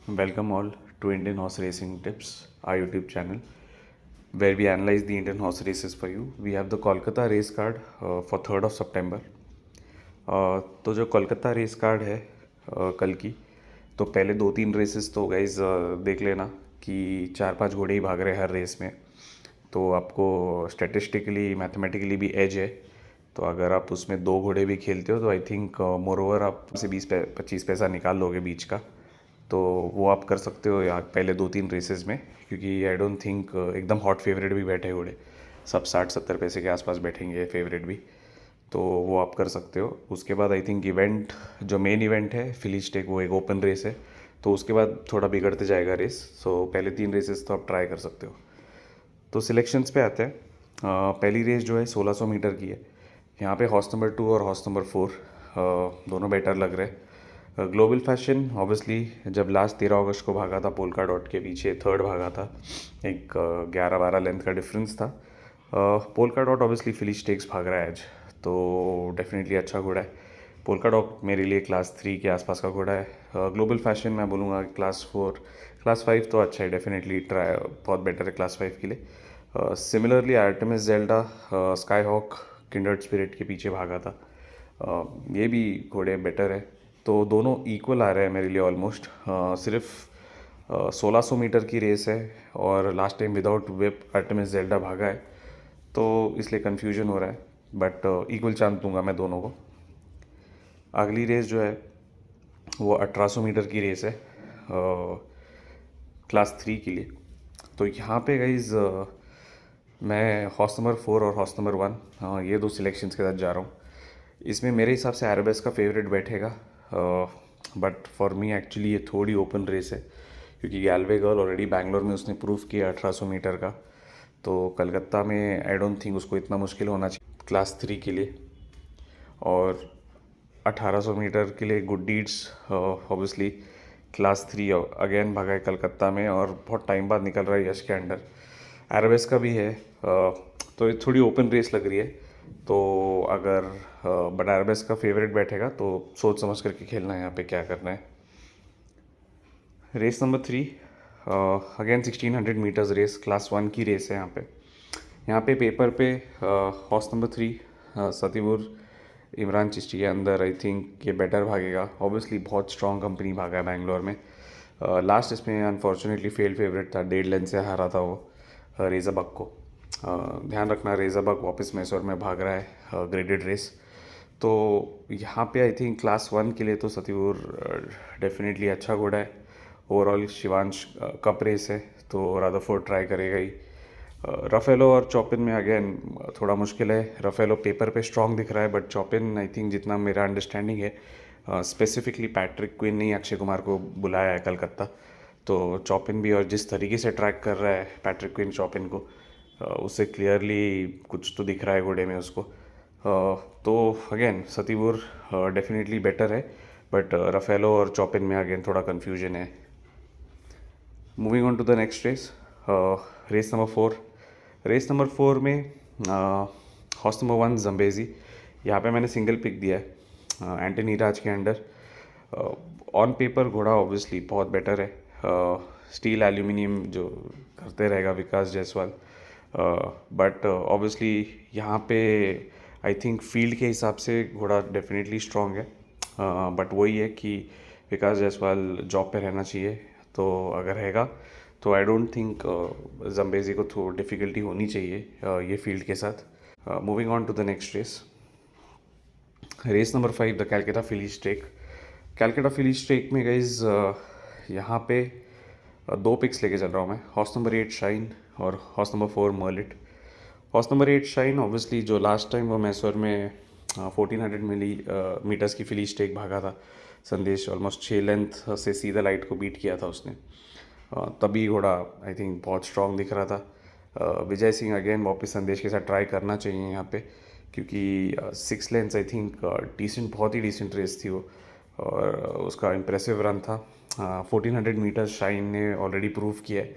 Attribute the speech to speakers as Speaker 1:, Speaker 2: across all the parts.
Speaker 1: Welcome all to Indian Horse Racing Tips, our YouTube channel, where we analyze the Indian horse races for you. We have the Kolkata race card for 3rd of September. तो जो Kolkata race card है कल की, तो पहले 2-3 races तो guys देख लेना कि 4-5 घोड़े ही भाग रहे हैं हर रेस में, तो आपको स्टैटिस्टिकली मैथमेटिकली भी एज है। तो अगर आप उसमें 2 घोड़े भी खेलते हो तो आई थिंक मोर ओवर आप से 20-25 पैसा निकाल लोगे बीच का, तो वो आप कर सकते हो या पहले 2-3 रेसेस में, क्योंकि आई डोंट थिंक एकदम हॉट फेवरेट भी बैठे घोड़े, सब 60-70 पैसे के आसपास बैठेंगे फेवरेट भी, तो वो आप कर सकते हो। उसके बाद आई थिंक इवेंट, जो मेन इवेंट है फिलीज टेक, वो एक ओपन रेस है, तो उसके बाद थोड़ा बिगड़ते जाएगा रेस। सो पहले 3 रेसेस तो आप ट्राई कर सकते हो। तो सिलेक्शंस पे आते हैं। पहली रेस जो है 1600 मीटर की है। यहाँ पे हॉर्स नंबर 2 और हॉर्स नंबर 4 दोनों बेटर लग रहे हैं। ग्लोबल फैशन ऑब्वियसली जब लास्ट 13 अगस्त को भागा था पोल्का डॉट के पीछे, थर्ड भागा था, एक 11-12 लेंथ का डिफरेंस था। पोल्का डॉट ऑब्वियसली फिलिश स्टेक्स भाग रहा है आज, तो डेफिनेटली अच्छा घोड़ा है। पोल्का डॉट मेरे लिए क्लास 3 के आसपास का घोड़ा है। ग्लोबल फैशन मैं बोलूँगा क्लास 4, क्लास 5 तो अच्छा है, डेफिनेटली ट्राई बहुत बेटर है क्लास 5 के लिए। Similarly Artemis Zelda sky hawk kindred spirit के पीछे भागा था, ये भी घोड़े बेटर है, तो दोनों इक्वल आ रहे हैं मेरे लिए ऑलमोस्ट। सिर्फ 1600 मीटर की रेस है और last time without whip Artemis Zelda भागा है, तो इसलिए कन्फ्यूजन हो रहा है, बट इक्वल चांस दूंगा मैं दोनों को। अगली रेस जो है वो 1800 मीटर की रेस है क्लास 3 के लिए। तो यहाँ पे गाइज मैं हॉर्स नंबर 4 और हॉर्स नंबर 1 ये 2 सिलेक्शंस के साथ जा रहा हूँ। इसमें मेरे हिसाब से एरोबेस का फेवरेट बैठेगा, बट फॉर मी एक्चुअली ये थोड़ी ओपन रेस है, क्योंकि गैलवे गर्ल ऑलरेडी बैंगलोर में उसने प्रूव किया 1800 मीटर का, तो कलकत्ता में आई डोंट थिंक उसको इतना मुश्किल होना चाहिए क्लास 3 के लिए। और 1800 मीटर के लिए good deeds obviously class 3 again भागा है कलकत्ता में और बहुत टाइम बाद निकल रहा है यश के अंडर। एरोबेस का भी है, तो ये थोड़ी ओपन रेस लग रही है, तो अगर बट एरोबेस का फेवरेट बैठेगा तो सोच समझ करके खेलना है यहाँ पे क्या करना है। Race number 3 again 1600 metres race, class 1 की रेस है। यहाँ पे पेपर पे हॉर्स नंबर 3 सतीपुर इमरान चिश्ती के अंदर आई थिंक ये बेटर भागेगा। ऑब्वियसली बहुत स्ट्रॉन्ग कंपनी भागा है बैंगलोर में। लास्ट इसमें अनफॉर्चुनेटली फेवरेट था, 1.5 लेंथ से हारा था वो रेज़ाबक को। ध्यान रखना रेज़ाबक वापस मैसूर में भाग रहा है ग्रेडेड रेस, तो यहाँ पे आई थिंक क्लास 1 के लिए तो सतीपुर डेफिनेटली अच्छा घोड़ा है। ओवरऑल शिवांश कप रेस है, तो रादरफोर्ड ट्राई करेगा ही। रफेलो और चॉपिन में अगेन थोड़ा मुश्किल है। रफेलो पेपर पे स्ट्रॉन्ग दिख रहा है, बट चॉपिन आई थिंक जितना मेरा अंडरस्टैंडिंग है, स्पेसिफिकली पैट्रिक क्विन ने अक्षय कुमार को बुलाया है कलकत्ता, तो चॉपिन भी और जिस तरीके से ट्रैक कर रहा है पैट्रिक क्विन चॉपिन को, उससे क्लियरली कुछ तो दिख रहा है घोड़े में उसको। तो अगेन सतीपुर डेफिनेटली बेटर है, बट रफेलो और चॉपिन में अगेन थोड़ा कन्फ्यूजन है। Moving on to the next race, race number 4। Race number 4 में हॉर्स नंबर 1 जम्बेजी, यहाँ पे मैंने सिंगल पिक दिया है एंटनी राज के अंडर। ऑन पेपर घोड़ा ऑब्वियसली बहुत बेटर है, स्टील एल्यूमिनियम जो करते रहेगा विकास जायसवाल, बट ऑब्वियसली यहाँ पे आई थिंक फील्ड के हिसाब से घोड़ा डेफिनेटली स्ट्रॉन्ग है, बट वही है कि विकास जायसवाल जॉब पे रहना चाहिए, तो अगर रहेगा तो आई डोंट थिंक जम्बेजी को थोड़ी डिफ़िकल्टी होनी चाहिए ये फील्ड के साथ। Moving on to the next race, race number 5 the Calcutta fillies stake. Calcutta fillies stake में गाइज यहाँ पे 2 पिक्स लेके चल रहा हूँ मैं, हॉर्स नंबर 8 शाइन और हॉर्स नंबर 4 मर्लिट। हॉर्स नंबर 8 शाइन ऑब्वियसली जो लास्ट टाइम वो मैसूर में 1400 मीटर्स की फिलीज स्टेक भागा था, संदेश ऑलमोस्ट 6 लेंथ से सीधा लाइट को बीट किया था उसने, तभी घोड़ा आई थिंक बहुत स्ट्रॉन्ग दिख रहा था। विजय सिंह अगेन वापस संदेश के साथ ट्राई करना चाहिए यहाँ पे, क्योंकि 6 लेंथ्स आई थिंक डिसेंट, बहुत ही डिसेंट रेस थी वो, और उसका इम्प्रेसिव रन था। 1400 मीटर शाइन ने ऑलरेडी प्रूव किया है,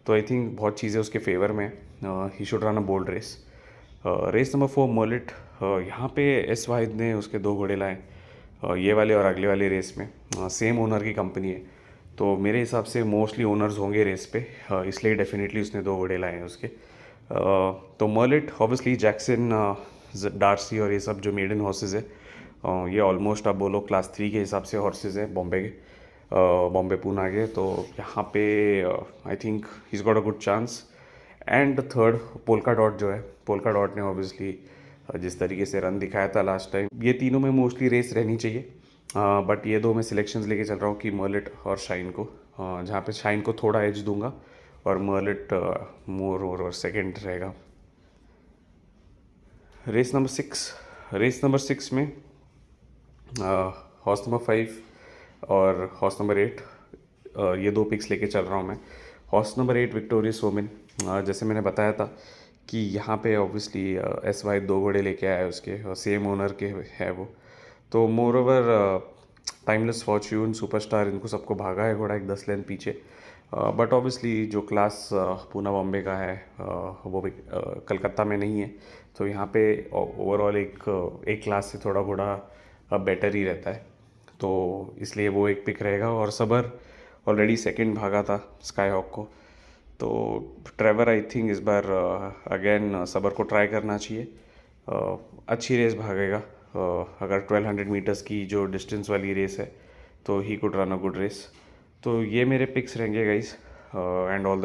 Speaker 1: तो आई थिंक बहुत चीज़ें उसके फेवर में, he should run a bold race. Race number 4 मोलिट, यहाँ पे एस वाहिद ने उसके 2 घोड़े लाए, ये वाले और अगले वाले रेस में, सेम ओनर की कंपनी है, तो मेरे हिसाब से मोस्टली ओनर्स होंगे रेस पे, इसलिए डेफिनेटली उसने 2 घोड़े लाए हैं उसके। तो मर्लिट ऑब्वियसली जैक्सन, डार्सी और ये सब जो मेडन हॉर्सेस है, ये ऑलमोस्ट आप बोलो क्लास 3 के हिसाब से हॉर्सेस है बॉम्बे के, बॉम्बे पूना के। तो यहाँ पे I think he is got a good chance. And third polka dot जो है, पोल्का डॉट ने ऑब्वियसली जिस तरीके से रन दिखाया था लास्ट टाइम, ये तीनों में मोस्टली रेस रहनी चाहिए। बट ये 2 मैं सिलेक्शंस लेके चल रहा हूँ कि मर्लिट और शाइन को, जहाँ पे शाइन को थोड़ा एज दूंगा और मर्लिट मोर और सेकंड रहेगा। रेस नंबर 6 में हॉर्स नंबर 5 और हॉर्स नंबर 8, ये 2 पिक्स लेके चल रहा हूँ मैं। हॉर्स नंबर 8 विक्टोरियस वोमेन, जैसे मैंने बताया था कि यहाँ पे ऑब्वियसली SY 2 घोड़े लेके आया है उसके, और सेम ओनर के है वो। तो more over timeless Fortune, superstar, इनको सबको भागा है घोड़ा एक 10 लेंथ पीछे। बट ऑब्वियसली जो क्लास पूना बॉम्बे का है, वो भी कलकत्ता में नहीं है। तो यहाँ पे ओवरऑल एक क्लास से थोड़ा घोड़ा बेटर ही रहता है, तो इसलिए वो एक पिक रहेगा। और सबर ऑलरेडी सेकंड भागा था स्काई हॉक को, तो ट्रेवर आई थिंक इस बार अगेन सबर को ट्राई करना चाहिए। अच्छी रेस भागेगा। अगर 1200 मीटर्स की जो डिस्टेंस वाली रेस है तो he could run a good race. तो ये मेरे पिक्स रहेंगे गाइस, एंड ऑल द